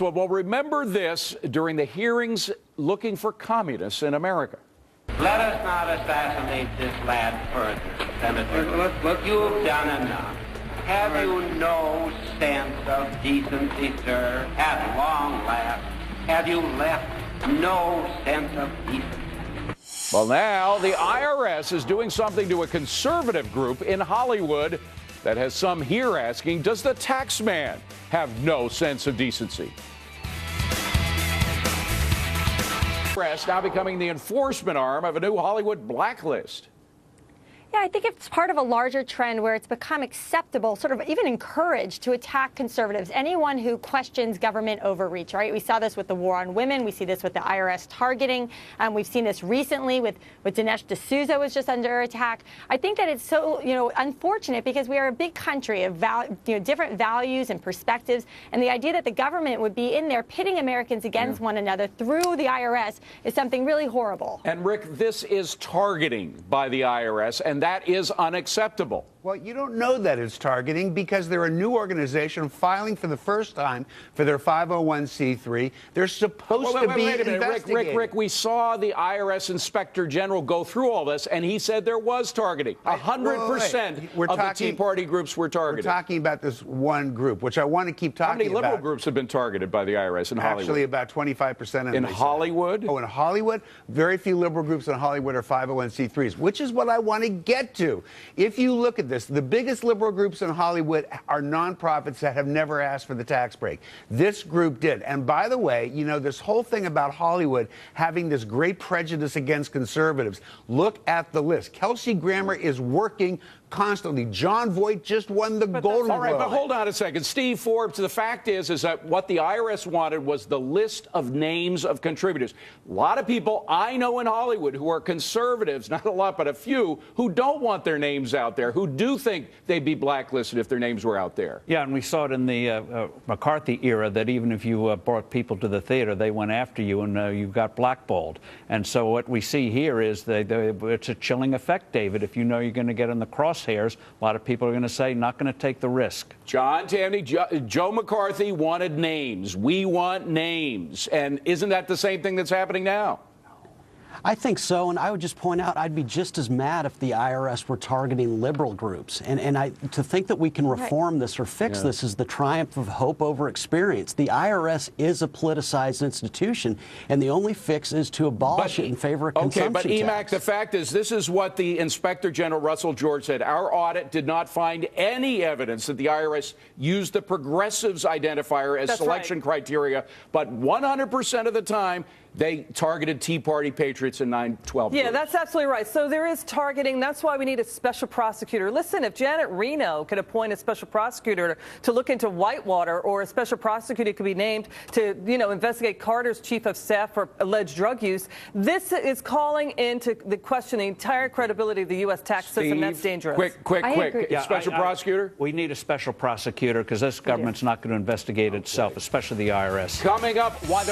Well, remember this during the hearings looking for communists in America. Let us not assassinate this lad further, Senator. You've done enough. Have you no sense of decency, sir? At long last, have you left no sense of decency? Well, now the IRS is doing something to a conservative group in Hollywood that has some here asking, does the tax man have no sense of decency? IRS now becoming the enforcement arm of a new Hollywood blacklist. Yeah, I think it's part of a larger trend where it's become acceptable, sort of even encouraged to attack conservatives, anyone who questions government overreach, right? We saw this with the war on women. We see this with the IRS targeting. We've seen this recently with Dinesh D'Souza was just under attack. I think that it's so, unfortunate because we are a big country of different values and perspectives. And the idea that the government would be in there pitting Americans against one another through the IRS is something really horrible. And Rick, this is targeting by the IRS, and that is unacceptable. Well, you don't know that it's targeting because they're a new organization filing for the first time for their 501c3. They're supposed to be investigated. Rick, we saw the IRS Inspector General go through all this, and he said there was targeting. 100% of the Tea Party groups were targeted. We're talking about this one group, which I want to keep talking about. How many liberal groups have been targeted by the IRS in Hollywood? Actually, about 25%. In Hollywood? Oh, in Hollywood? Very few liberal groups in Hollywood are 501c3s, which is what I want to get to. If you look at this, the biggest liberal groups in Hollywood are nonprofits that have never asked for the tax break. This group did. And by the way, this whole thing about Hollywood having this great prejudice against conservatives, look at the list. Kelsey Grammer is working constantly. John Voight just won the Golden Globe. All right, but hold on a second. Steve Forbes, the fact is that what the IRS wanted was the list of names of contributors. A lot of people I know in Hollywood who are conservatives, not a lot, but a few, who don't want their names out there, who do think they'd be blacklisted if their names were out there. Yeah, and we saw it in the McCarthy era that even if you brought people to the theater, they went after you and you got blackballed. And so what we see here is it's a chilling effect, David. If you know you're going to get in the crosshairs, a lot of people are going to say, not going to take the risk. John Tamny, Joe McCarthy wanted names. We want names. And isn't that the same thing that's happening now? I think so, and I would just point out I'd be just as mad if the IRS were targeting liberal groups. And to think that we can reform this or fix this is the triumph of hope over experience. The IRS is a politicized institution, and the only fix is to abolish it in favor of consumption tax. Okay, but EMAC, the fact is, this is what the Inspector General Russell George said. Our audit did not find any evidence that the IRS used the progressives identifier as selection criteria, but 100% of the time, they targeted Tea Party patriots in 9/12. Yeah, that's absolutely right. So there is targeting. That's why we need a special prosecutor. Listen, if Janet Reno could appoint a special prosecutor to look into Whitewater, or a special prosecutor could be named to, investigate Carter's chief of staff for alleged drug use, this is calling into the question the entire credibility of the U.S. tax system. That's dangerous. Quick. Yeah, special prosecutor? We need a special prosecutor because this government's not going to investigate itself, especially the IRS. Coming up, why the